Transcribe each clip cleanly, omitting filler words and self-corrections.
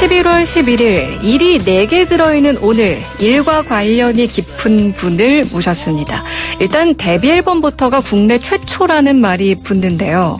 11월 11일 일이 4개 들어있는 오늘 일과 관련이 깊은 분을 모셨습니다. 일단 데뷔 앨범부터가 국내 최초라는 말이 붙는데요.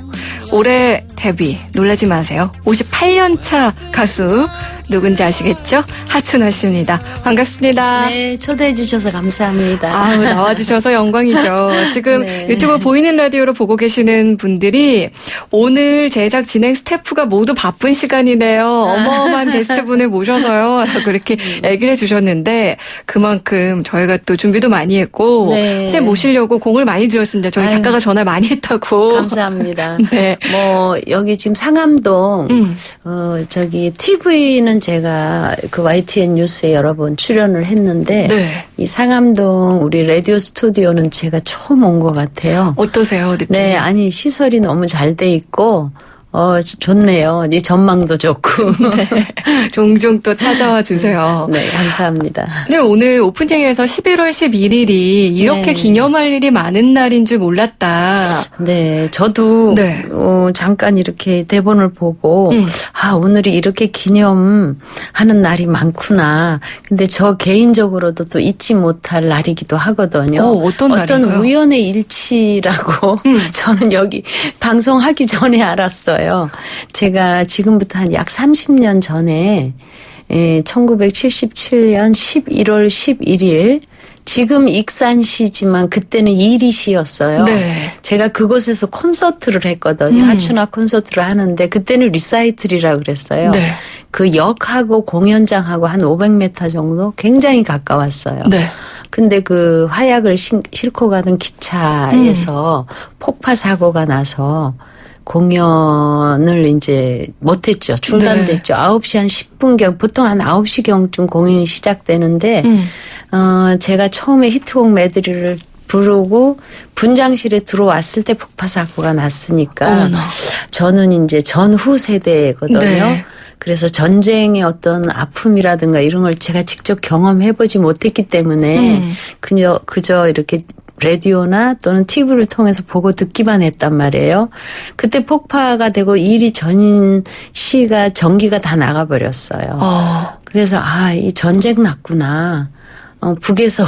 올해 데뷔 놀라지 마세요. 58년 차 가수 누군지 아시겠죠? 하춘아 씨입니다. 반갑습니다. 네, 초대해 주셔서 감사합니다. 아우, 나와주셔서 영광이죠. 지금 네. 유튜브 보이는 라디오로 보고 계시는 분들이 오늘 제작 진행 스태프가 모두 바쁜 시간이네요. 어마어마한 게스트분을 모셔서요. 라고 이렇게 얘기를 해주셨는데 그만큼 저희가 또 준비도 많이 했고 네. 제 모시려고 공을 많이 들였습니다. 저희 작가가 전화를 많이 했다고. 감사합니다. 네. 뭐 여기 지금 상암동 저기 TV는 제가 그 YTN 뉴스에 여러 번 출연을 했는데 네. 이 상암동 우리 라디오 스튜디오는 제가 처음 온 것 같아요. 어떠세요, 느낌이? 네, 아니 시설이 너무 잘 돼 있고 좋네요. 이 전망도 좋고. 네. 종종 또 찾아와 주세요. 네, 감사합니다. 네, 오늘 오프닝에서 11월 11일이 이렇게 네. 기념할 일이 많은 날인 줄 몰랐다. 네, 저도 네. 잠깐 이렇게 대본을 보고 오늘이 이렇게 기념하는 날이 많구나. 근데 저 개인적으로도 또 잊지 못할 날이기도 하거든요. 어떤 날인가요? 어떤 우연의 일치라고 저는 여기 방송하기 전에 알았어요. 제가 지금부터 한 약 30년 전에 1977년 11월 11일 지금 익산시지만 그때는 이리시였어요. 네. 제가 그곳에서 콘서트를 했거든요. 하춘아 콘서트를 하는데 그때는 리사이틀이라고 그랬어요. 네. 그 역하고 공연장하고 한 500m 정도 굉장히 가까웠어요. 네. 근데 그 화약을 싣고 가는 기차에서 폭파 사고가 나서 공연을 이제 못했죠. 중단됐죠. 9시 한 10분경, 보통 한 9시경쯤 공연이 시작되는데, 제가 처음에 히트곡 메들리를 부르고 분장실에 들어왔을 때 폭파 사고가 났으니까, 어머나. 저는 이제 전후 세대거든요. 네. 그래서 전쟁의 어떤 아픔이라든가 이런 걸 제가 직접 경험해보지 못했기 때문에 그저 이렇게 라디오나 또는 TV를 통해서 보고 듣기만 했단 말이에요. 그때 폭파가 되고 일이 전인 시가 전기가 다 나가버렸어요. 그래서 이 전쟁 났구나. 북에서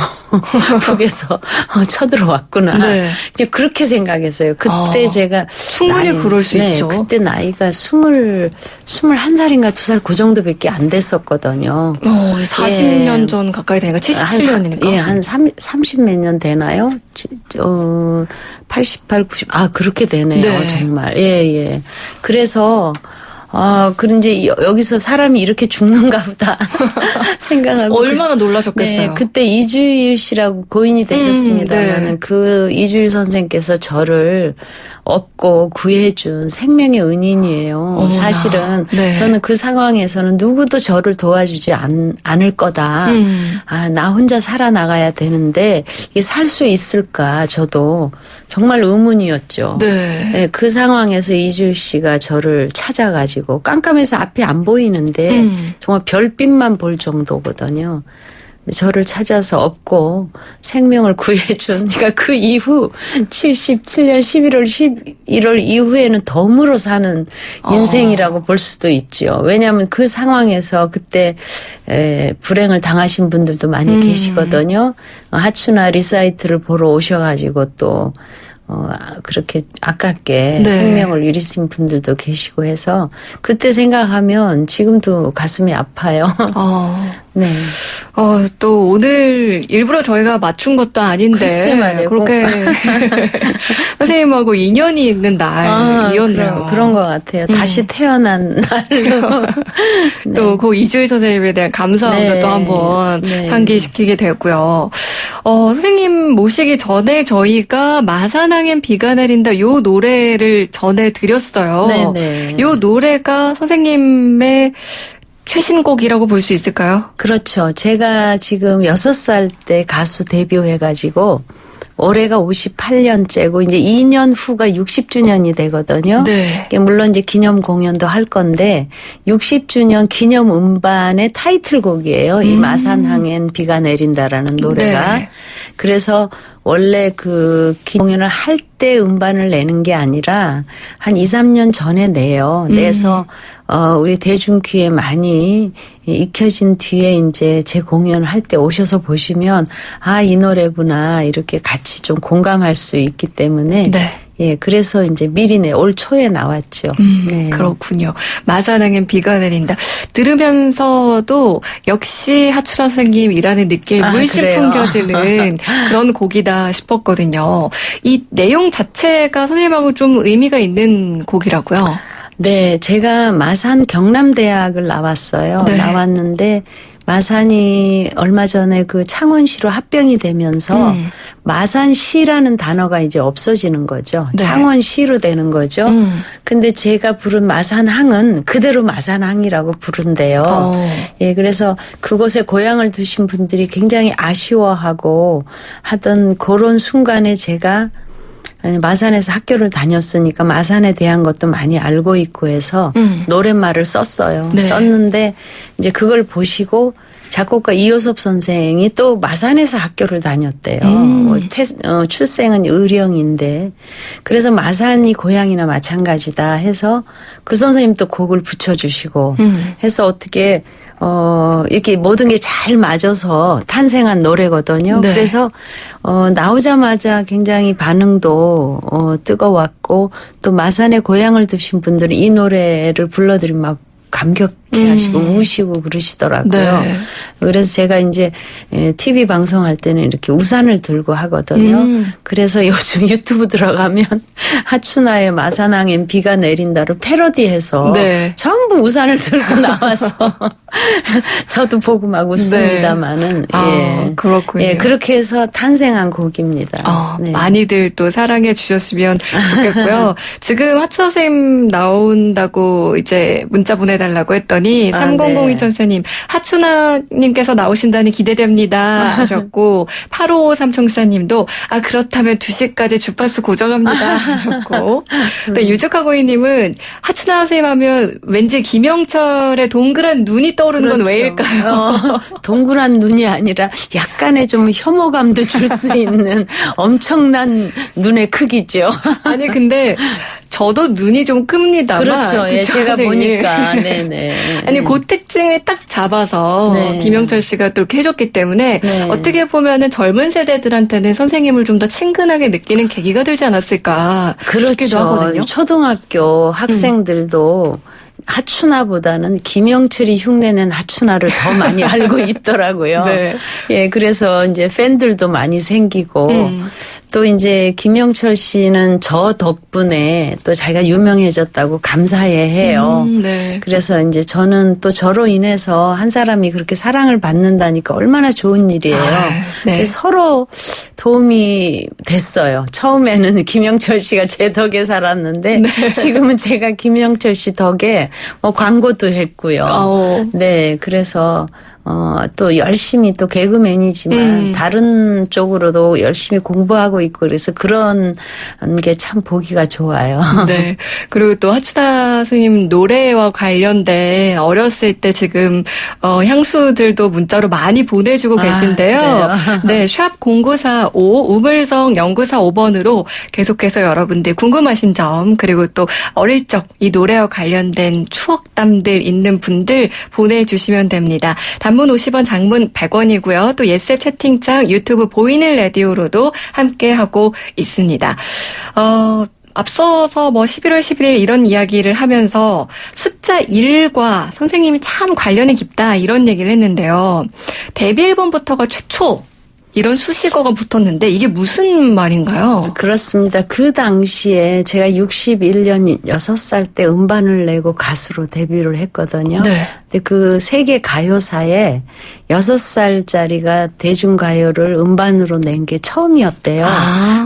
쳐들어왔구나. 네. 그냥 그렇게 생각했어요. 그때 제가 충분히 그럴 수 있죠. 그때 나이가 21살인가 2살 그 정도밖에 안 됐었거든요. 40년 전 가까이 되니까 77년이니까. 한 30몇 년 되나요? 88, 90. 그렇게 되네요. 네. 정말. 예. 그래서 그런지 여기서 사람이 이렇게 죽는가 보다 생각하고. 얼마나 놀라셨겠어요. 네, 그때 이주일 씨라고 고인이 되셨습니다만 네. 그 이주일 선생께서 저를 업고 구해준 생명의 은인이에요. 어머나. 사실은 네. 저는 그 상황에서는 누구도 저를 도와주지 않을 거다. 나 혼자 살아나가야 되는데 이게 살 수 있을까 저도 정말 의문이었죠. 네. 네, 그 상황에서 이주일 씨가 저를 찾아가지고 깜깜해서 앞이 안 보이는데 정말 별빛만 볼 정도거든요. 저를 찾아서 업고 생명을 구해준. 그러니까 그 이후 77년 11월 11월 이후에는 덤으로 사는 인생이라고 볼 수도 있죠. 왜냐하면 그 상황에서 그때 불행을 당하신 분들도 많이 계시거든요. 하춘아 리사이트를 보러 오셔가지고 또 그렇게 아깝게 네. 생명을 잃으신 분들도 계시고 해서 그때 생각하면 지금도 가슴이 아파요. 네. 또 오늘 일부러 저희가 맞춘 것도 아닌데 글쎄 말이에요. 그렇게 선생님하고 인연이 있는 날이었네요. 그런 것 같아요. 다시 태어난 날로. 또 그 이주일 선생님에 대한 감사함도 네. 또 한번 네. 상기시키게 되고요. 선생님 모시기 전에 저희가 마산항엔 비가 내린다 요 노래를 전해드렸어요. 네네. 요 노래가 선생님의 최신곡이라고 볼 수 있을까요? 그렇죠. 제가 지금 6살 때 가수 데뷔해가지고 올해가 58년째고 이제 2년 후가 60주년이 되거든요. 네. 물론 이제 기념 공연도 할 건데 60주년 기념 음반의 타이틀곡이에요. 이 마산항엔 비가 내린다라는 노래가. 네. 그래서 원래 그 공연을 할 때 음반을 내는 게 아니라 한 2, 3년 전에 내요. 내서 우리 대중 귀에 많이 익혀진 뒤에 이제 제 공연을 할 때 오셔서 보시면 아, 이 노래구나 이렇게 같이 좀 공감할 수 있기 때문에 네. 예, 그래서 이제 미리 올 초에 나왔죠. 네. 그렇군요. 마산항엔 비가 내린다. 들으면서도 역시 하춘아 선생님이라는 느낌이 물씬 그래요? 풍겨지는 그런 곡이다 싶었거든요. 이 내용 자체가 선생님하고 좀 의미가 있는 곡이라고요? 네, 제가 마산 경남대학을 나왔어요. 네. 나왔는데 마산이 얼마 전에 그 창원시로 합병이 되면서 마산시라는 단어가 이제 없어지는 거죠. 네. 창원시로 되는 거죠. 근데 제가 부른 마산항은 그대로 마산항이라고 부른대요. 예, 그래서 그곳에 고향을 두신 분들이 굉장히 아쉬워하고 하던 그런 순간에 제가 마산에서 학교를 다녔으니까 마산에 대한 것도 많이 알고 있고 해서 노랫말을 썼어요. 네. 썼는데 이제 그걸 보시고 작곡가 이효섭 선생이 또 마산에서 학교를 다녔대요. 출생은 의령인데 그래서 마산이 고향이나 마찬가지다 해서 그 선생님 또 곡을 붙여주시고 해서 어떻게 이렇게 모든 게 잘 맞아서 탄생한 노래거든요. 네. 그래서 나오자마자 굉장히 반응도 뜨거웠고 또 마산에 고향을 두신 분들이 이 노래를 불러드리면 막 감격해하시고 우시고 그러시더라고요. 네. 그래서 제가 이제 TV 방송할 때는 이렇게 우산을 들고 하거든요. 그래서 요즘 유튜브 들어가면 하춘아의 마산항엔 비가 내린다를 패러디해서 네. 전부 우산을 들고 나와서 저도 보고 막 웃습니다마는 예. 그렇군요. 예, 그렇게 해서 탄생한 곡입니다. 네. 많이들 또 사랑해 주셨으면 좋겠고요. 지금 하춘아 선생님 나온다고 이제 문자 보내달라고 했더니 3002 전세님 하춘아님께서 나오신다니 기대됩니다 하셨고 8553청사님도 그렇다면 2시까지 주파수 고정합니다 하셨고 또 유적하고이님은 하춘아 선생님 하면 왠지 김영철의 동그란 눈이 떠오르는 건 왜일까요? 동그란 눈이 아니라 약간의 좀 혐오감도 줄 수 있는 엄청난 눈의 크기죠. 아니 근데 저도 눈이 좀 큽니다만. 그렇죠. 예, 제가 선생님. 보니까. 네네. 아니, 그 특징을 딱 잡아서 네. 김영철 씨가 또 이렇게 해줬기 때문에 네. 어떻게 보면은 젊은 세대들한테는 선생님을 좀 더 친근하게 느끼는 계기가 되지 않았을까 싶기도 하거든요. 그렇죠. 초등학교 학생들도 하춘아보다는 김영철이 흉내낸 하춘아를 더 많이 알고 있더라고요. 네. 예, 그래서 이제 팬들도 많이 생기고 또 이제 김영철 씨는 저 덕분에 또 자기가 유명해졌다고 감사해해요. 네. 그래서 이제 저는 또 저로 인해서 한 사람이 그렇게 사랑을 받는다니까 얼마나 좋은 일이에요. 네. 그래서 서로 도움이 됐어요. 처음에는 김영철 씨가 제 덕에 살았는데 지금은 제가 김영철 씨 덕에 뭐 광고도 했고요. 네, 그래서 또 열심히 또 개그맨이지만 다른 쪽으로도 열심히 공부하고 있고 그래서 그런 게 참 보기가 좋아요. 네. 그리고 또 하춘아 스님 노래와 관련된 어렸을 때 지금 향수들도 문자로 많이 보내주고 계신데요. 네. 샵 0945 우물성 0945번으로 계속해서 여러분들 궁금하신 점 그리고 또 어릴 적 이 노래와 관련된 추억담들 있는 분들 보내주시면 됩니다. 단문 50원, 장문 100원이고요. 또 예스 채팅창, 유튜브 보이는 라디오로도 함께하고 있습니다. 앞서서 11월 11일 이런 이야기를 하면서 숫자 1과 선생님이 참 관련이 깊다 이런 얘기를 했는데요. 데뷔 앨범부터가 최초 이런 수식어가 붙었는데 이게 무슨 말인가요? 그렇습니다. 그 당시에 제가 61년 6살 때 음반을 내고 가수로 데뷔를 했거든요. 네. 근데 그 세계 가요사에 6살짜리가 대중가요를 음반으로 낸 게 처음이었대요.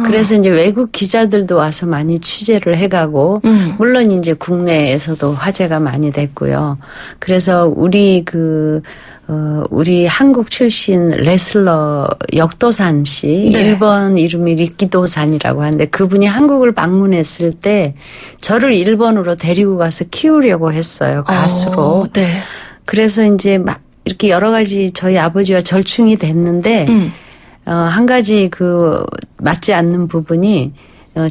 그래서 이제 외국 기자들도 와서 많이 취재를 해가고 물론 이제 국내에서도 화제가 많이 됐고요. 그래서 우리 우리 한국 출신 레슬러 역도산 씨, 네. 일본 이름이 리키도산이라고 하는데 그분이 한국을 방문했을 때 저를 일본으로 데리고 가서 키우려고 했어요. 가수로. 네. 그래서 이제 막 이렇게 여러 가지 저희 아버지와 절충이 됐는데 한 가지 맞지 않는 부분이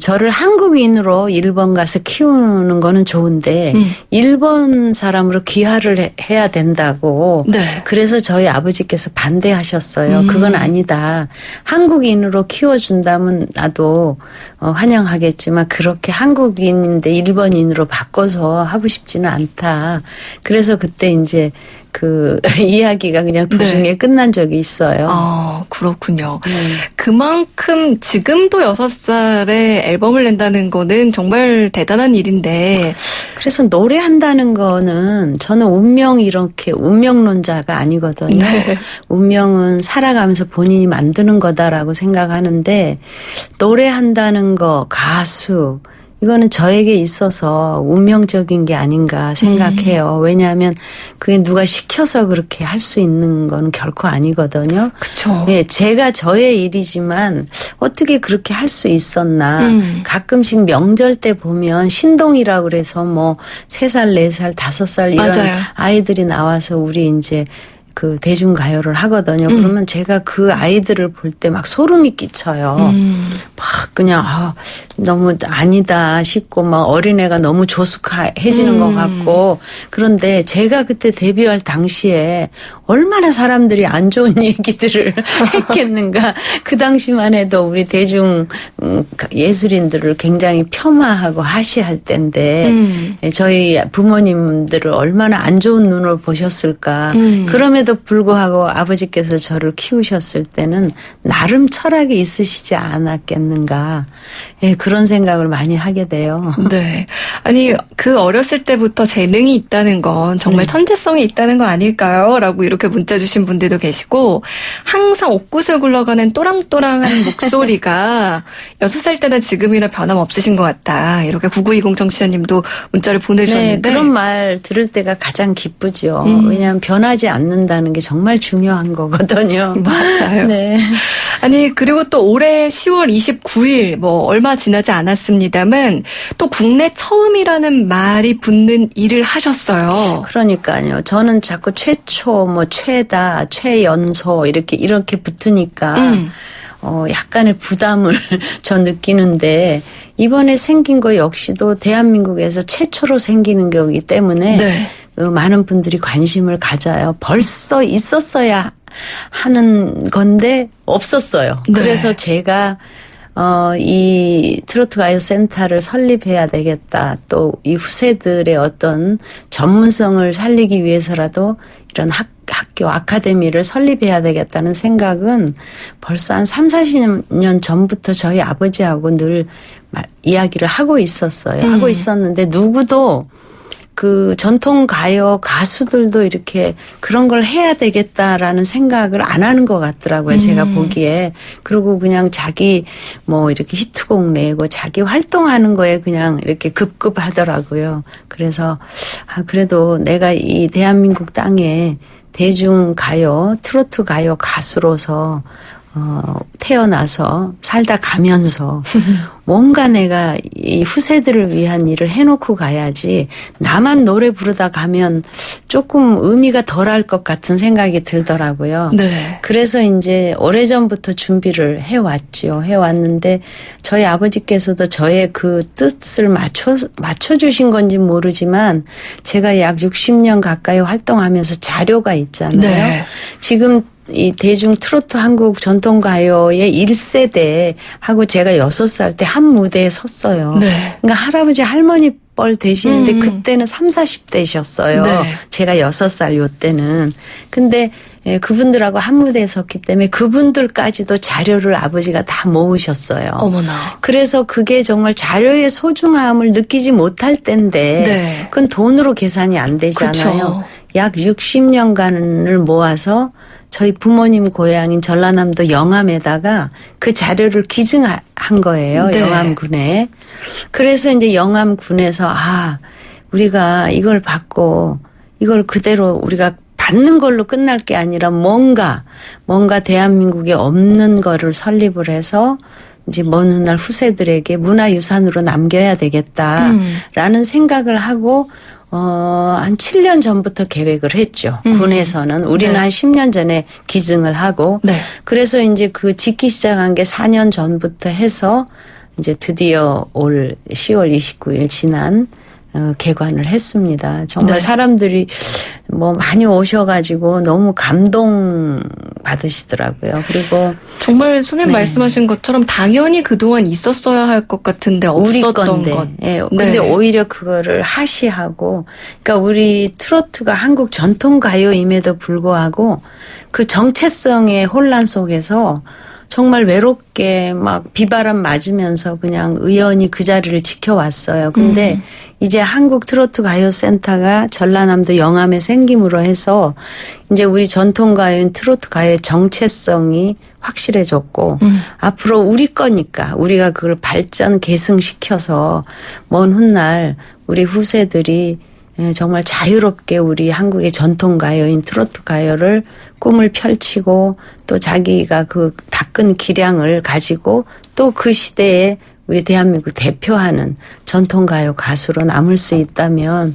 저를 한국인으로 일본 가서 키우는 거는 좋은데 일본 사람으로 귀화를 해야 된다고. 네. 그래서 저희 아버지께서 반대하셨어요. 그건 아니다. 한국인으로 키워준다면 나도 환영하겠지만 그렇게 한국인인데 일본인으로 바꿔서 하고 싶지는 않다. 그래서 그때 이제 이야기가 그냥 도중에 끝난 적이 있어요. 아, 그렇군요. 그만큼 지금도 6살에 앨범을 낸다는 거는 정말 대단한 일인데. 그래서 노래한다는 거는 저는 운명론자가 아니거든요. 네. 운명은 살아가면서 본인이 만드는 거다라고 생각하는데 노래한다는 거, 가수, 이거는 저에게 있어서 운명적인 게 아닌가 생각해요. 왜냐하면 그게 누가 시켜서 그렇게 할 수 있는 건 결코 아니거든요. 그렇죠. 예, 제가 저의 일이지만 어떻게 그렇게 할 수 있었나. 가끔씩 명절 때 보면 신동이라고 그래서 3살, 4살, 5살 이런 맞아요. 아이들이 나와서 우리 이제 대중가요를 하거든요. 그러면 제가 그 아이들을 볼 때 막 소름이 끼쳐요. 막 그냥 너무 아니다 싶고 막 어린애가 너무 조숙해지는 것 같고. 그런데 제가 그때 데뷔할 당시에 얼마나 사람들이 안 좋은 얘기들을 했겠는가. 그 당시만 해도 우리 대중 예술인들을 굉장히 폄하하고 하시할 때인데 저희 부모님들을 얼마나 안 좋은 눈으로 보셨을까. 그럼에도 불구하고 아버지께서 저를 키우셨을 때는 나름 철학이 있으시지 않았겠는가. 예, 그런 생각을 많이 하게 돼요. 네. 아니, 어렸을 때부터 재능이 있다는 건 정말 천재성이 있다는 거 아닐까요? 라고 이렇게 문자 주신 분들도 계시고, 항상 옥구슬 굴러가는 또랑또랑한 목소리가 6살 때나 지금이나 변함없으신 것 같다. 이렇게 9920 정치자님도 문자를 보내주셨는데. 네, 그런 말 들을 때가 가장 기쁘죠. 왜냐하면 변하지 않는다는 게 정말 중요한 거거든요. 맞아요. 네. 아니, 그리고 또 올해 10월 29일, 얼마 지나지 않았습니다만, 또 국내 처음이라는 말이 붙는 일을 하셨어요. 그러니까요. 저는 자꾸 최초, 최다, 최연소, 이렇게 붙으니까, 약간의 부담을 저 느끼는데, 이번에 생긴 거 역시도 대한민국에서 최초로 생기는 거기 때문에, 네. 많은 분들이 관심을 가져요. 벌써 있었어야 하는 건데 없었어요. 네. 그래서 제가 이 트로트 가요 센터를 설립해야 되겠다. 또 이 후세들의 어떤 전문성을 살리기 위해서라도 이런 학교 아카데미를 설립해야 되겠다는 생각은 벌써 한 30-40년 전부터 저희 아버지하고 늘 이야기를 하고 있었어요. 하고 있었는데 누구도 전통 가요 가수들도 이렇게 그런 걸 해야 되겠다라는 생각을 안 하는 것 같더라고요. 제가 보기에. 그리고 그냥 자기 이렇게 히트곡 내고 자기 활동하는 거에 그냥 이렇게 급급하더라고요. 그래서 그래도 내가 이 대한민국 땅에 대중 가요, 트로트 가요 가수로서 태어나서 살다 가면서 뭔가 내가 이 후세들을 위한 일을 해놓고 가야지 나만 노래 부르다 가면 조금 의미가 덜할 것 같은 생각이 들더라고요. 네. 그래서 이제 오래전부터 준비를 해왔죠. 해왔는데 저희 아버지께서도 저의 그 뜻을 맞춰주신 건지 모르지만 제가 약 60년 가까이 활동하면서 자료가 있잖아요. 네. 지금 이 대중 트로트 한국 전통가요의 1세대 하고 제가 6살 때 한 무대에 섰어요. 네. 그러니까 할아버지 할머니 뻘 되시는데 그때는 30, 40대셨어요. 네. 제가 6살 요때는. 근데 그분들하고 한 무대에 섰기 때문에 그분들까지도 자료를 아버지가 다 모으셨어요. 어머나. 그래서 그게 정말 자료의 소중함을 느끼지 못할 때인데 네. 그건 돈으로 계산이 안 되잖아요. 그렇죠. 약 60년간을 모아서 저희 부모님 고향인 전라남도 영암에다가 그 자료를 기증한 거예요. 네. 영암군에. 그래서 이제 영암군에서 우리가 이걸 받고 이걸 그대로 우리가 받는 걸로 끝날 게 아니라 뭔가 대한민국에 없는 거를 설립을 해서 이제 먼 훗날 후세들에게 문화유산으로 남겨야 되겠다라는 생각을 하고 한 7년 전부터 계획을 했죠. 군에서는. 우리는 네. 한 10년 전에 기증을 하고. 네. 그래서 이제 그 짓기 시작한 게 4년 전부터 해서 이제 드디어 올 10월 29일 지난 개관을 했습니다. 정말 네. 사람들이 뭐 많이 오셔가지고 너무 감동 받으시더라고요. 그리고 정말 선생님 네. 말씀하신 것처럼 당연히 그동안 있었어야 할 것 같은데 우리 없었던 건데. 것. 예, 근데 네. 오히려 그거를 하시하고, 그러니까 우리 트로트가 한국 전통 가요임에도 불구하고 그 정체성의 혼란 속에서 정말 외롭게 막 비바람 맞으면서 그냥 의연히 그 자리를 지켜왔어요. 근데 이제 한국 트로트 가요센터가 전라남도 영암에 생김으로 해서 이제 우리 전통 가요인 트로트 가요의 정체성이 확실해졌고 앞으로 우리 거니까 우리가 그걸 발전 계승시켜서 먼 훗날 우리 후세들이 정말 자유롭게 우리 한국의 전통 가요인 트로트 가요를 꿈을 펼치고 또 자기가 그 닦은 기량을 가지고 또 그 시대에 우리 대한민국 대표하는 전통 가요 가수로 남을 수 있다면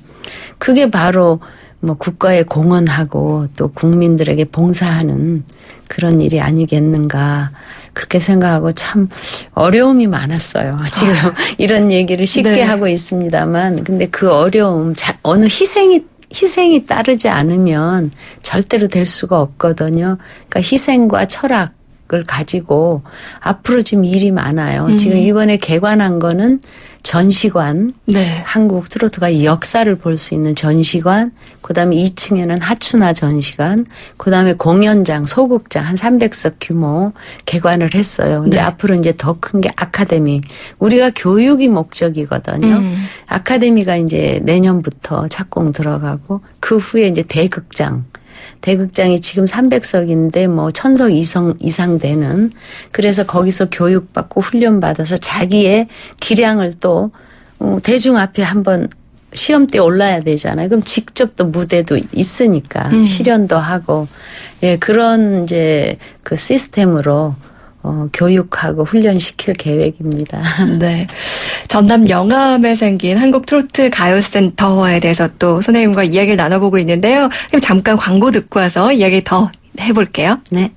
그게 바로 뭐 국가에 공헌하고 또 국민들에게 봉사하는 그런 일이 아니겠는가 그렇게 생각하고 참 어려움이 많았어요. 지금 이런 얘기를 쉽게 네. 하고 있습니다만 근데 그 어려움 어느 희생이 따르지 않으면 절대로 될 수가 없거든요. 그러니까 희생과 철학을 가지고 앞으로 지금 일이 많아요. 지금 이번에 개관한 거는 전시관, 네. 한국 트로트가 역사를 볼 수 있는 전시관, 그다음에 2층에는 하춘화 전시관, 그다음에 공연장, 소극장 한 300석 규모 개관을 했어요. 근데 네. 앞으로 이제 더 큰 게 아카데미. 우리가 교육이 목적이거든요. 아카데미가 이제 내년부터 착공 들어가고 그 후에 이제 대극장이 지금 300석인데 뭐 1000석 이상 되는 그래서 거기서 교육받고 훈련받아서 자기의 기량을 또 대중 앞에 한번 시험대에 올라야 되잖아요. 그럼 직접 또 무대도 있으니까 실연도 하고 예 그런 이제 그 시스템으로 교육하고 훈련시킬 계획입니다. 네. 전남 영암에 생긴 한국 트로트 가요센터에 대해서 또 선생님과 이야기를 나눠보고 있는데요. 그럼 잠깐 광고 듣고 와서 이야기 더 해볼게요. 네.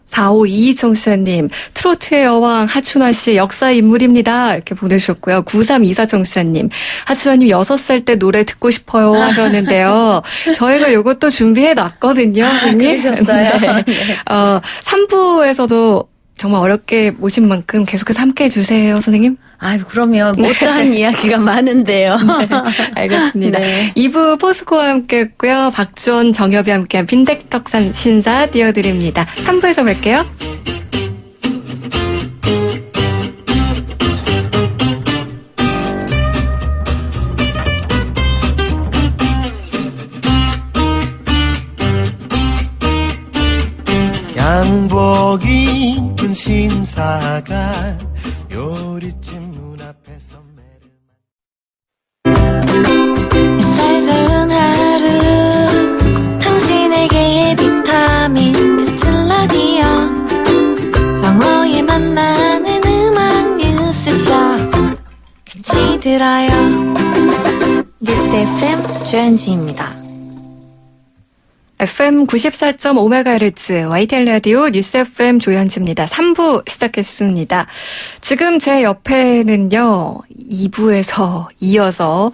4522 청취자님, 트로트의 여왕 하춘화 씨 역사 인물입니다. 이렇게 보내주셨고요. 9324 청취자님, 하춘화님 6살 때 노래 듣고 싶어요 하셨는데요. 저희가 요것도 준비해 놨거든요. 그러셨어요. 네. 3부에서도 정말 어렵게 모신 만큼 계속해서 함께 해주세요, 선생님. 아유, 그러면 못다한 이야기가 많은데요. 네, 알겠습니다. 네. 2부 포스코와 함께 했고요. 박주원, 정엽이 함께한 빈대떡산 신사 띄워드립니다. 3부에서 뵐게요. 양복 입은 신사가 요리집 문 앞에서 햇살 좋은 하루 당신에게 비타민 같은 라디오 정오에 만나는 음악 뉴스쇼 같이 들어요 뉴스 FM 조현지입니다. FM 94.5MHz YTN 라디오 뉴스 FM 조현지입니다. 3부 시작했습니다. 지금 제 옆에는요. 2부에서 이어서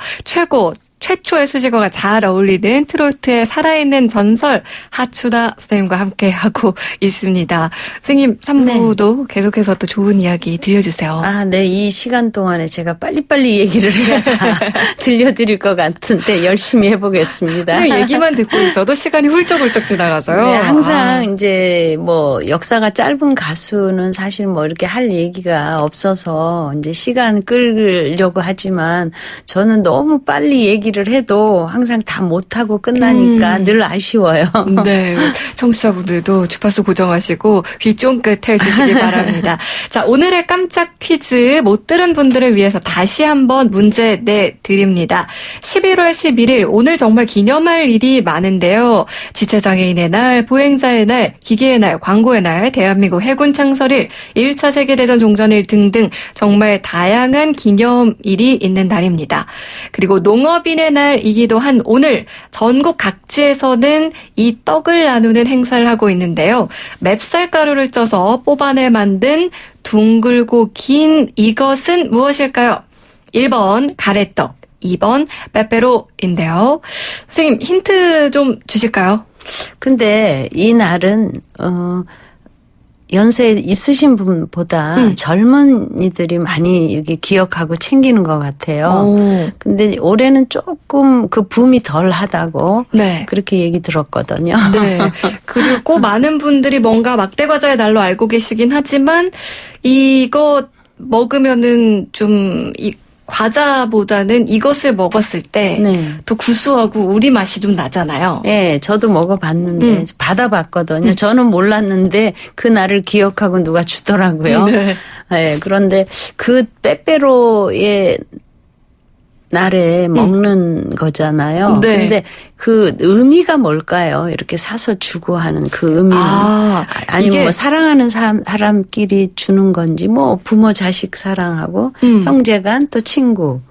최초의 수식어가 잘 어울리는 트로트의 살아있는 전설 하춘화 선생님과 함께하고 있습니다. 선생님 3부도 계속해서 또 좋은 이야기 들려주세요. 아, 네. 이 시간 동안에 제가 빨리빨리 얘기를 해야 다 들려드릴 것 같은데 열심히 해보겠습니다. 그냥 얘기만 듣고 있어도 시간이 훌쩍훌쩍 지나가서요. 네, 항상 이제 뭐 역사가 짧은 가수는 사실 뭐 이렇게 할 얘기가 없어서 이제 시간 끌려고 하지만 저는 너무 빨리 얘기를 얘기를 해도 항상 다 못하고 끝나니까 늘 아쉬워요. 네. 청취자분들도 주파수 고정하시고 귀 쫑긋 해주시기 바랍니다. 자, 오늘의 깜짝 퀴즈 못 들은 분들을 위해서 다시 한번 문제 내드립니다. 11월 11일 오늘 정말 기념할 일이 많은데요. 지체장애인의 날, 보행자의 날, 기계의 날, 광고의 날, 대한민국 해군 창설일, 1차 세계대전 종전일 등등 정말 다양한 기념일이 있는 날입니다. 그리고 농업인의 날이기도 한 오늘 전국 각지에서는 이 떡을 나누는 행사를 하고 있는데요. 맵쌀가루를 쪄서 뽑아내 만든 둥글고 긴 이것은 무엇일까요? 1번 가래떡, 2번 빼빼로인데요. 선생님 힌트 좀 주실까요? 근데 이 날은 연세 있으신 분보다 젊은이들이 많이 이렇게 기억하고 챙기는 것 같아요. 근데 올해는 조금 그 붐이 덜 하다고 네. 그렇게 얘기 들었거든요. 네. 그리고 많은 분들이 뭔가 막대과자의 날로 알고 계시긴 하지만 이거 먹으면은 좀 과자보다는 이것을 먹었을 때 더 네. 구수하고 우리 맛이 좀 나잖아요. 네, 저도 먹어봤는데 받아봤거든요. 저는 몰랐는데 그 날을 기억하고 누가 주더라고요. 네. 네, 그런데 그 빼빼로의 날에 먹는 거잖아요. 네. 근데 그 의미가 뭘까요? 이렇게 사서 주고 하는 그 의미는. 아니면 이게 뭐 사랑하는 사람끼리 주는 건지 뭐 부모 자식 사랑하고 형제간 또 친구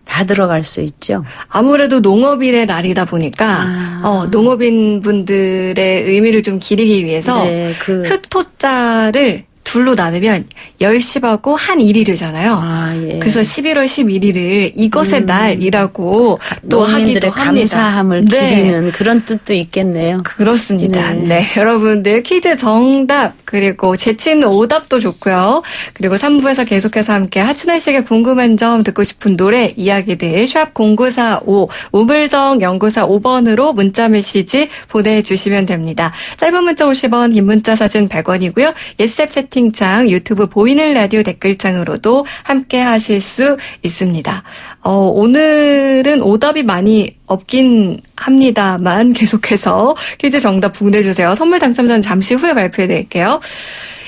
다 들어갈 수 있죠. 아무래도 농업인의 날이다 보니까 농업인 분들의 의미를 좀 기리기 위해서 네, 흑토자를 둘로 나누면 10시하고 한 1일이잖아요. 예. 그래서 11월 11일을 이것의 날이라고 또 하기도 농민들의 합니다. 감사함을 네. 기리는 그런 뜻도 있겠네요. 그렇습니다. 네. 네. 여러분들 퀴즈 정답 그리고 재치 있는 오답도 좋고요. 그리고 3부에서 계속해서 함께 하춘아 씨에게 궁금한 점 듣고 싶은 노래 이야기들 샵 0945 우물정 연구사 5번으로 문자 메시지 보내주시면 됩니다. 짧은 문자 50원 긴 문자 사진 100원이고요. 예스앱 채팅창 유튜브 보이는 라디오 댓글창으로도 함께 하실 수 있습니다. 오늘은 오답이 많이 없긴 합니다만 계속해서 퀴즈 정답 보내주세요. 선물 당첨자는 잠시 후에 발표해드릴게요.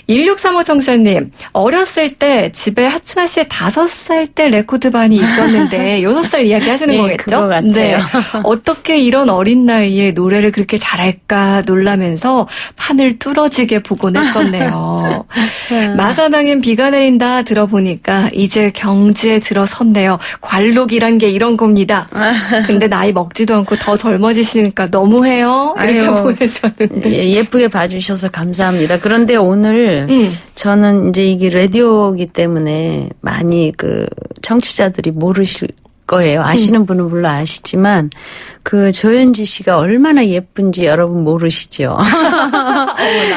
1635 청취자님, 어렸을 때 집에 하춘아 씨의 5살 때 레코드반이 있었는데 6살 이야기 하시는 네, 거겠죠? 그거 같아요. 네. 어떻게 이런 어린 나이에 노래를 그렇게 잘할까 놀라면서 판을 뚫어지게 보곤 했었네요. 마산항엔 비가 내린다 들어보니까 이제 경지에 들어섰네요. 관록이란 게 이런 겁니다. 근데 나이 먹지도 않고 더 젊어지시니까 너무해요. 이렇게 아유, 보내주셨는데. 예쁘게 봐주셔서 감사합니다. 그런데 오늘 저는 이제 이게 라디오이기 때문에 많이 그 청취자들이 모르실 거예요. 아시는 분은 물론 아시지만 그 조연지 씨가 얼마나 예쁜지 여러분 모르시죠?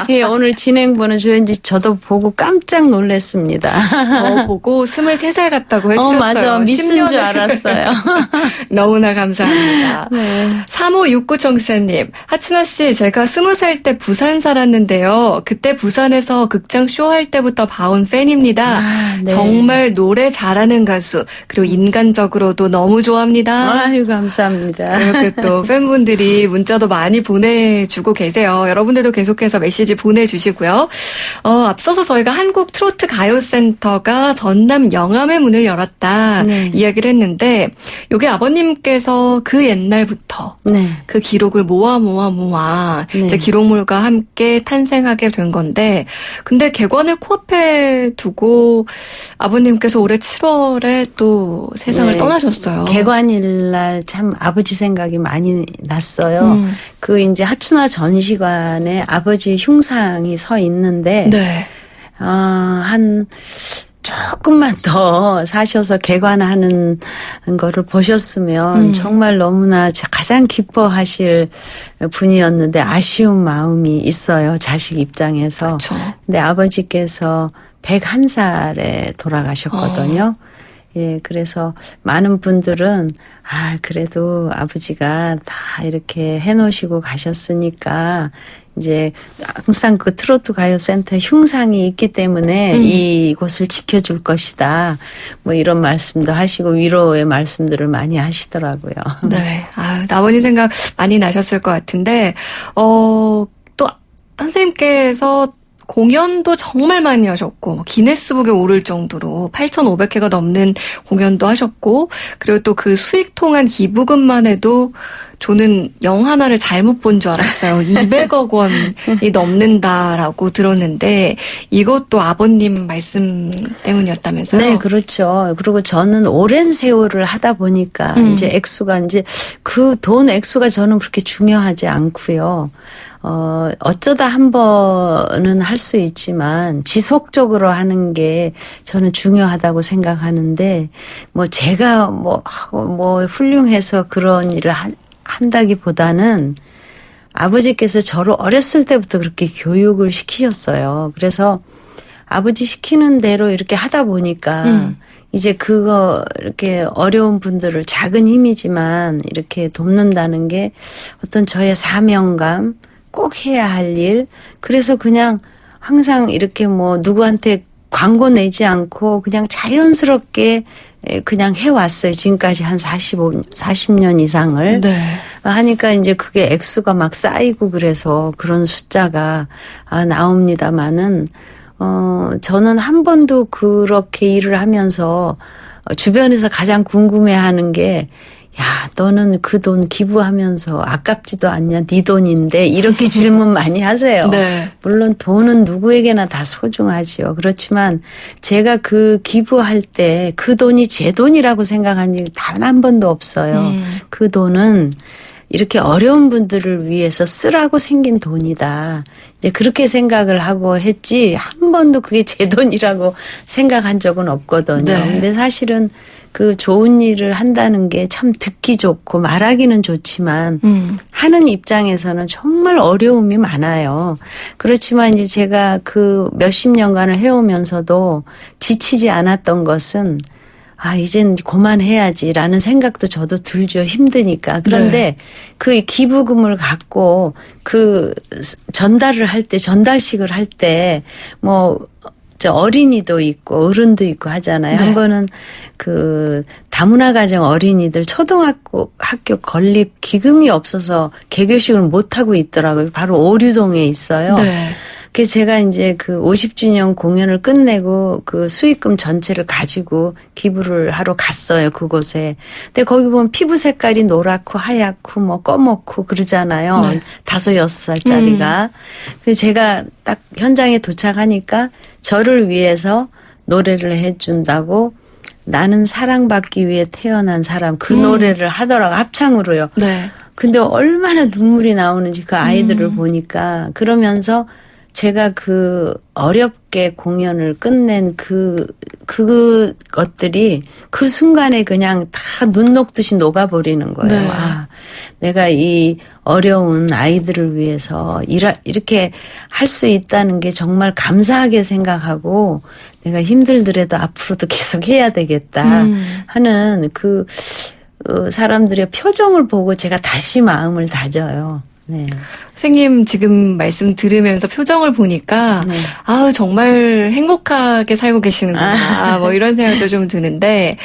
예, 오늘 진행부는 조연지 저도 보고 깜짝 놀랐습니다. 저 보고 23살 같다고 해주셨어요. 맞아. 미스인 10년을. 줄 알았어요. 너무나 감사합니다. 네. 3569 청취자님, 하춘아 씨, 제가 20살 때 부산 살았는데요. 그때 부산에서 극장 쇼할 때부터 봐온 팬입니다. 네. 정말 노래 잘하는 가수, 그리고 인간적으로도 너무 좋아합니다. 아유, 감사합니다. 이렇게 또 팬분들이 문자도 많이 보내주고 계세요. 여러분들도 계속해서 메시지 보내주시고요. 앞서서 저희가 한국 트로트 가요센터가 전남 영암의 문을 열었다 네. 이야기를 했는데 이게 아버님께서 그 옛날부터 네. 그 기록을 모아 네. 이제 기록물과 함께 탄생하게 된 건데 근데 개관을 코앞에 두고 아버님께서 올해 7월에 또 세상을 네. 떠나셨어요. 개관일 날 참 아버지 생각이 많이 났어요. 그 이제 하춘아 전시관에 아버지 흉상이 서 있는데 네. 한 조금만 더 사셔서 개관하는 거를 보셨으면 정말 너무나 가장 기뻐하실 분이었는데 아쉬운 마음이 있어요. 자식 입장에서. 그렇죠. 근데 아버지께서 101살에 돌아가셨거든요. 예, 그래서 많은 분들은 그래도 아버지가 다 이렇게 해놓으시고 가셨으니까 이제 항상 그 트로트 가요센터 흉상이 있기 때문에 이곳을 지켜줄 것이다. 뭐 이런 말씀도 하시고 위로의 말씀들을 많이 하시더라고요. 네. 아버님 생각 많이 나셨을 것 같은데, 또 선생님께서 공연도 정말 많이 하셨고 기네스북에 오를 정도로 8,500회가 넘는 공연도 하셨고 그리고 또 그 수익 통한 기부금만 해도 저는 영 하나를 잘못 본 줄 알았어요. 200억 원이 넘는다라고 들었는데 이것도 아버님 말씀 때문이었다면서요? 네, 그렇죠. 그리고 저는 오랜 세월을 하다 보니까 이제 액수가 이제 그 돈 액수가 저는 그렇게 중요하지 않고요. 어쩌다 한 번은 할 수 있지만 지속적으로 하는 게 저는 중요하다고 생각하는데 뭐 제가 뭐 훌륭해서 그런 일을 한다기보다는 아버지께서 저를 어렸을 때부터 그렇게 교육을 시키셨어요. 그래서 아버지 시키는 대로 이렇게 하다 보니까 이제 그거 이렇게 어려운 분들을 작은 힘이지만 이렇게 돕는다는 게 어떤 저의 사명감, 꼭 해야 할 일. 그래서 그냥 항상 이렇게 뭐 누구한테 광고 내지 않고 그냥 자연스럽게 그냥 해왔어요. 지금까지 한 40년 이상을. 네. 하니까 이제 그게 액수가 막 쌓이고 그래서 그런 숫자가 나옵니다마는 저는 한 번도 그렇게 일을 하면서 주변에서 가장 궁금해하는 게 야, 너는 그 돈 기부하면서 아깝지도 않냐? 네 돈인데 이렇게 질문 많이 하세요. 네. 물론 돈은 누구에게나 다 소중하지요. 그렇지만 제가 그 기부할 때 그 돈이 제 돈이라고 생각한 적이 단 한 번도 없어요. 그 돈은 이렇게 어려운 분들을 위해서 쓰라고 생긴 돈이다. 이제 그렇게 생각을 하고 했지 한 번도 그게 제 돈이라고 생각한 적은 없거든요. 네. 근데 사실은 그 좋은 일을 한다는 게 참 듣기 좋고 말하기는 좋지만 하는 입장에서는 정말 어려움이 많아요. 그렇지만 이제 제가 그 몇십 년간을 해오면서도 지치지 않았던 것은 이젠 그만해야지라는 생각도 저도 들죠. 힘드니까. 그런데 네. 그 기부금을 갖고 그 전달을 할 때, 전달식을 할 때 어린이도 있고 어른도 있고 하잖아요. 네. 한 번은 그 다문화 가정 어린이들 학교 건립 기금이 없어서 개교식을 못 하고 있더라고요. 바로 오류동에 있어요. 네. 그래서 제가 이제 그 50주년 공연을 끝내고 그 수익금 전체를 가지고 기부를 하러 갔어요. 그곳에. 근데 거기 보면 피부 색깔이 노랗고 하얗고 뭐 검었고 그러잖아요. 네. 5, 6살짜리가. 그래서 제가 딱 현장에 도착하니까 저를 위해서 노래를 해준다고 나는 사랑받기 위해 태어난 사람 그 노래를 하더라고 합창으로요. 네. 근데 얼마나 눈물이 나오는지 그 아이들을 보니까 그러면서 제가 그 어렵게 공연을 끝낸 그것들이 그 순간에 그냥 다 눈 녹듯이 녹아버리는 거예요. 네. 내가 이 어려운 아이들을 위해서 이렇게 할 수 있다는 게 정말 감사하게 생각하고 내가 힘들더라도 앞으로도 계속 해야 되겠다 하는 그 사람들의 표정을 보고 제가 다시 마음을 다져요. 네. 선생님 지금 말씀 들으면서 표정을 보니까 네. 정말 행복하게 살고 계시는구나 뭐 이런 생각도 좀 드는데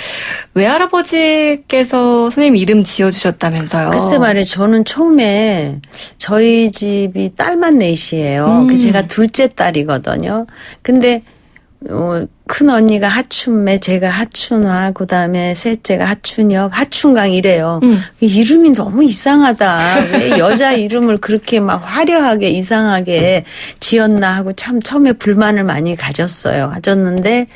외할아버지께서 선생님 이름 지어주셨다면서요? 글쎄 말이에요. 저는 처음에 저희 집이 딸만 넷이에요. 제가 둘째 딸이거든요. 근데 큰 언니가 하춘매, 제가 하춘화, 그다음에 셋째가 하춘엽, 하춘강 이래요. 이름이 너무 이상하다. 왜 여자 이름을 그렇게 막 화려하게 이상하게 지었나 하고 참 처음에 불만을 많이 가졌는데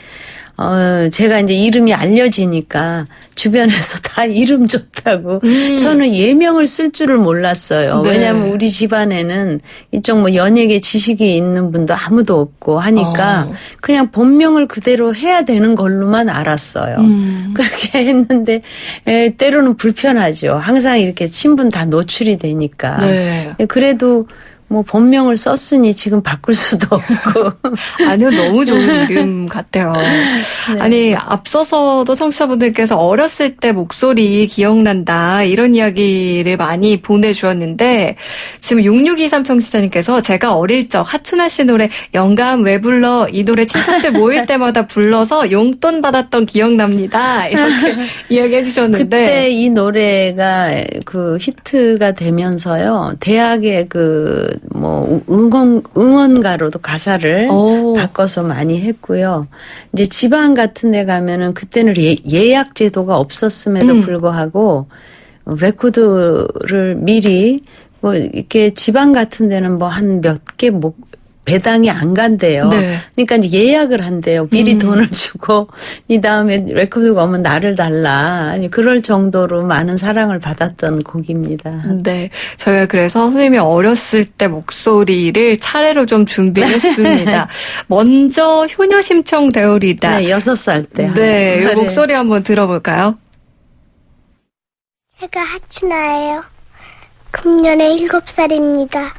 제가 이제 이름이 알려지니까 주변에서 다 이름 좋다고 저는 예명을 쓸 줄을 몰랐어요. 네. 왜냐하면 우리 집안에는 이쪽 뭐 연예계 지식이 있는 분도 아무도 없고 하니까 그냥 본명을 그대로 해야 되는 걸로만 알았어요. 그렇게 했는데 때로는 불편하죠. 항상 이렇게 신분 다 노출이 되니까. 네. 그래도 뭐 본명을 썼으니 지금 바꿀 수도 없고. 아니요, 너무 좋은 이름 같아요. 아니, 앞서서도 청취자분들께서 어렸을 때 목소리 기억난다, 이런 이야기를 많이 보내주었는데, 지금 6623 청취자님께서 제가 어릴 적 하춘아 씨 노래 영감 왜 불러? 이 노래 친척들 모일 때마다 불러서 용돈 받았던 기억납니다. 이렇게 이야기해 주셨는데. 그때 이 노래가 그 히트가 되면서요, 대학의 뭐 응원가로도 가사를 바꿔서 많이 했고요. 이제 지방 같은 데 가면은 그때는 예약 제도가 없었음에도 불구하고 레코드를 미리 뭐 이렇게 지방 같은 데는 뭐 한 몇 개 배당이 안 간대요. 네. 그러니까 이제 예약을 한대요. 미리 돈을 주고 이 다음에 레코드가 오면 나를 달라. 아니 그럴 정도로 많은 사랑을 받았던 곡입니다. 네, 저희가 그래서 선생님이 어렸을 때 목소리를 차례로 좀 준비했습니다. 먼저 효녀 심청 대오리다. 네, 6살 때. 네, 이 목소리 한번 들어볼까요? 제가 하춘아예요. 금년에 7살입니다.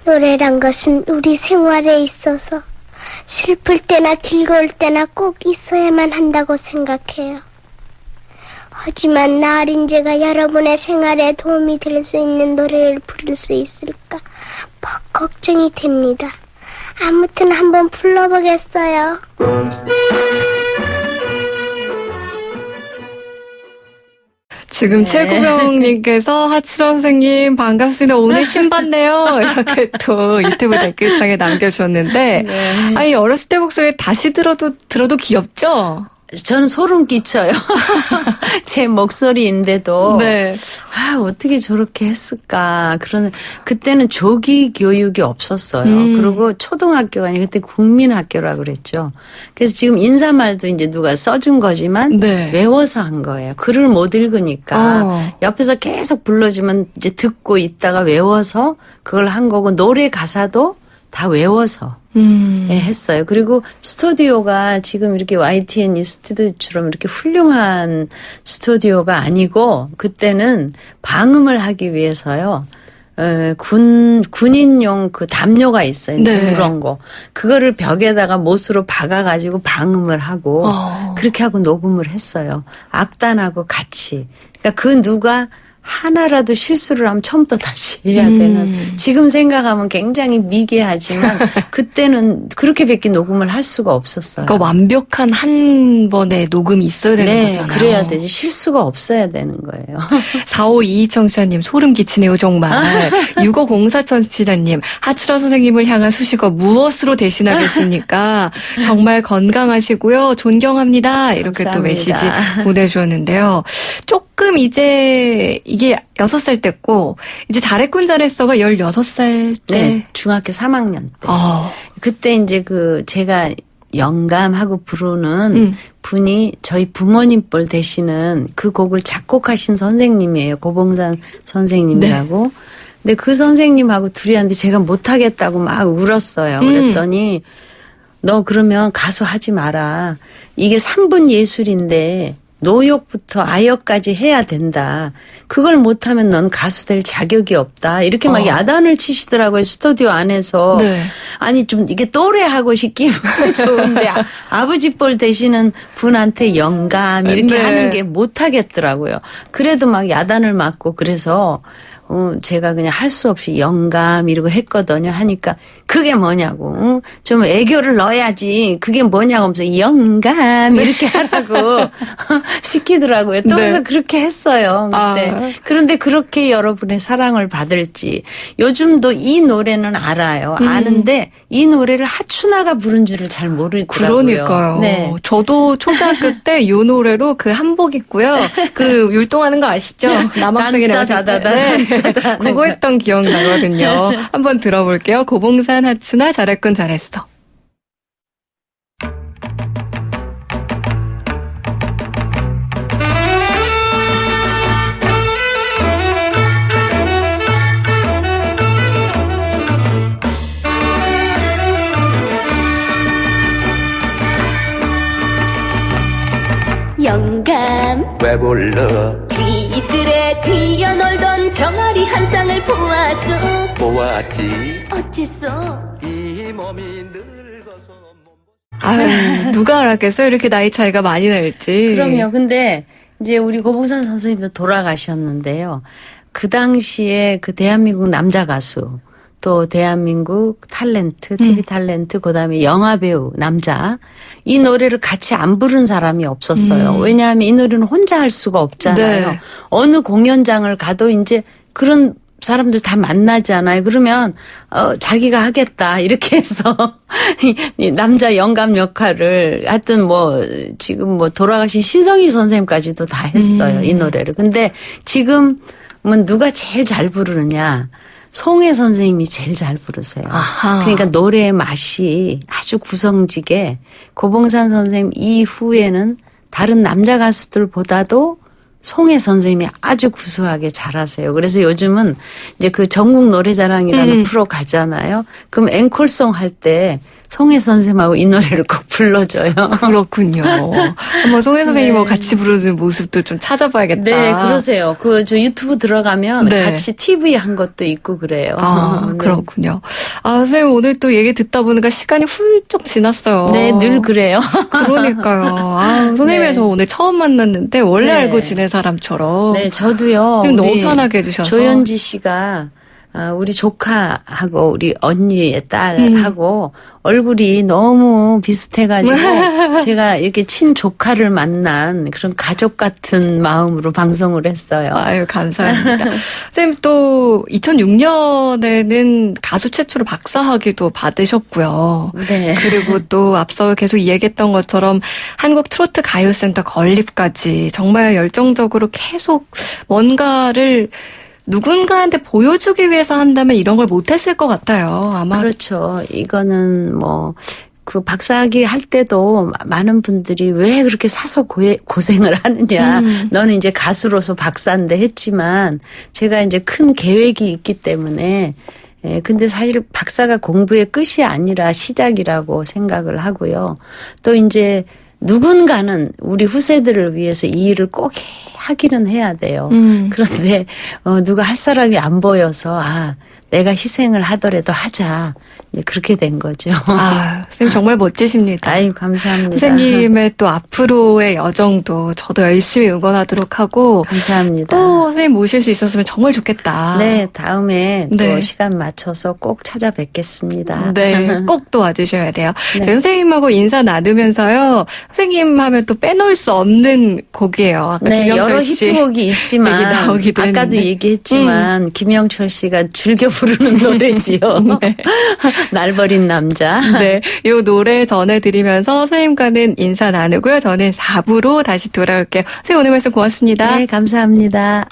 노래란 것은 우리 생활에 있어서 슬플 때나 즐거울 때나 꼭 있어야만 한다고 생각해요. 하지만 나으린 제가 여러분의 생활에 도움이 될 수 있는 노래를 부를 수 있을까 걱정이 됩니다. 아무튼 한번 불러보겠어요. 지금 최구병님께서 하춘아 선생님 반갑습니다. 오늘 신봤네요. 이렇게 또 유튜브 댓글창에 남겨주셨는데, 아니 어렸을 때 목소리 다시 들어도 귀엽죠? 저는 소름 끼쳐요. 제 목소리인데도. 네. 어떻게 저렇게 했을까. 그때는 조기 교육이 없었어요. 그리고 초등학교가 아니라 그때 국민학교라고 그랬죠. 그래서 지금 인사말도 이제 누가 써준 거지만 네. 외워서 한 거예요. 글을 못 읽으니까 옆에서 계속 불러주면 이제 듣고 있다가 외워서 그걸 한 거고 노래 가사도 다 외워서 했어요. 그리고 스튜디오가 지금 이렇게 YTN 스튜디오처럼 이렇게 훌륭한 스튜디오가 아니고 그때는 방음을 하기 위해서요. 군인용 그 담요가 있어요. 네. 그런 거. 그거를 벽에다가 못으로 박아가지고 방음을 하고 그렇게 하고 녹음을 했어요. 악단하고 같이. 그러니까 그 누가 하나라도 실수를 하면 처음부터 다시 해야 되는. 지금 생각하면 굉장히 미개하지만 그때는 그렇게밖에 녹음을 할 수가 없었어요. 그러니까 완벽한 한 번의 녹음이 있어야 되는 거잖아요. 그래야 되지. 실수가 없어야 되는 거예요. 4522 청취자님 소름 끼치네요 정말. 6504 청취자님 하춘아 선생님을 향한 수식어 무엇으로 대신하겠습니까? 정말 건강하시고요. 존경합니다. 이렇게 감사합니다. 또 메시지 보내주었는데요. 조금 이제 이게 6살 때고 이제 잘했군 잘했어가 16살 때. 네, 중학교 3학년 때. 그때 이제 제가 영감하고 부르는 분이 저희 부모님 뻘 되시는 그 곡을 작곡하신 선생님이에요. 고봉산 선생님이라고. 네. 근데 그 선생님하고 둘이 하는데 제가 못하겠다고 막 울었어요. 그랬더니 너 그러면 가수 하지 마라. 이게 3분 예술인데 노역부터 아역까지 해야 된다. 그걸 못하면 넌 가수 될 자격이 없다. 이렇게 막 야단을 치시더라고요. 스튜디오 안에서. 네. 아니 좀 이게 또래하고 싶기는 좋은데 아버지 뻘 되시는 분한테 영감 이렇게 하는 게 못하겠더라고요. 그래도 막 야단을 맞고 그래서 제가 그냥 할 수 없이 영감 이러고 했거든요. 하니까 그게 뭐냐고. 좀 애교를 넣어야지. 그게 뭐냐고 하면서 영감 이렇게 하라고 시키더라고요. 또 그래서 그렇게 했어요. 그때. 그런데 그렇게 여러분의 사랑을 받을지. 요즘도 이 노래는 알아요. 아는데 이 노래를 하춘아가 부른 줄을 잘 모르더라고요. 그러니까요. 네. 저도 초등학교 때 이 노래로 그 한복 입고요. 그 율동하는 거 아시죠? 남학생이라고. 네. 그거 했던 기억 나거든요. 한번 들어볼게요. 고봉산 하춘아 잘했군 잘했어. 영감 왜 불러 뒤뜰에 뛰어놀던 병아리 한 쌍을 보았소. 보았지 어째서 이 몸이 늙어서 아유, 누가 알았겠어요? 이렇게 나이 차이가 많이 날지. 그럼요. 근데 이제 우리 고봉산 선생님도 돌아가셨는데요. 그 당시에 그 대한민국 남자 가수, 또 대한민국 탤런트, TV 탤런트, 그다음에 영화 배우 남자, 이 노래를 같이 안 부른 사람이 없었어요. 왜냐하면 이 노래는 혼자 할 수가 없잖아요. 네. 어느 공연장을 가도 이제 그런 사람들 다 만나잖아요. 그러면 자기가 하겠다 이렇게 해서 이 남자 영감 역할을 하여튼 뭐 지금 뭐 돌아가신 신성희 선생님까지도 다 했어요. 이 노래를. 근데 지금은 누가 제일 잘 부르느냐? 송혜 선생님이 제일 잘 부르세요. 아하. 그러니까 노래의 맛이 아주 구성지게 고봉산 선생님 이후에는 다른 남자 가수들보다도 송혜 선생님이 아주 구수하게 잘하세요. 그래서 요즘은 이제 그 전국 노래자랑이라는 프로 가잖아요. 그럼 앵콜송 할 때 송혜 선생님하고 이 노래를 꼭 불러줘요. 그렇군요. 한번 송혜 선생님하고 같이 부르는 모습도 좀 찾아봐야겠다. 네, 그러세요. 저 유튜브 들어가면 네. 같이 TV 한 것도 있고 그래요. 아, 네. 그렇군요. 아, 선생님 오늘 또 얘기 듣다 보니까 시간이 훌쩍 지났어요. 네, 늘 그래요. 그러니까요. 아, 선생님을 네. 저 오늘 처음 만났는데 원래 네. 알고 지낸 사람처럼. 네, 저도요. 선생님 너무 우리 편하게 해주셔서. 조연지 씨가 우리 조카하고 우리 언니의 딸하고 얼굴이 너무 비슷해가지고 제가 이렇게 친조카를 만난 그런 가족 같은 마음으로 방송을 했어요. 아유, 감사합니다. 선생님 또 2006년에는 가수 최초로 박사학위도 받으셨고요. 네. 그리고 또 앞서 계속 이야기했던 것처럼 한국 트로트 가요센터 건립까지 정말 열정적으로 계속 뭔가를 누군가한테 보여주기 위해서 한다면 이런 걸 못했을 것 같아요. 아마. 그렇죠. 이거는 뭐 그 박사학위 할 때도 많은 분들이 왜 그렇게 사서 고생을 하느냐. 너는 이제 가수로서 박사인데 했지만 제가 이제 큰 계획이 있기 때문에 근데 사실 박사가 공부의 끝이 아니라 시작이라고 생각을 하고요. 또 이제 누군가는 우리 후세들을 위해서 이 일을 꼭 하기는 해야 돼요. 그런데 누가 할 사람이 안 보여서 내가 희생을 하더라도 하자. 이제 그렇게 된 거죠. 아, 선생님 정말 멋지십니다. 아유, 감사합니다. 선생님의 또 앞으로의 여정도 저도 열심히 응원하도록 하고 감사합니다. 또 선생님 모실 수 있었으면 정말 좋겠다. 네, 다음에 또 네. 시간 맞춰서 꼭 찾아뵙겠습니다. 네, 꼭 또 와주셔야 돼요. 네. 저희 선생님하고 인사 나누면서요. 선생님 하면 또 빼놓을 수 없는 곡이에요. 아까 네, 김영철 여러 씨 히트곡이 있지만 얘기 나오기도 아까도 했는데. 얘기했지만 김영철 씨가 즐겨 부르는 노래지요. 네. 날 버린 남자. 네, 이 노래 전해드리면서 선생님과는 인사 나누고요. 저는 4부로 다시 돌아올게요. 선생님 오늘 말씀 고맙습니다. 네, 감사합니다.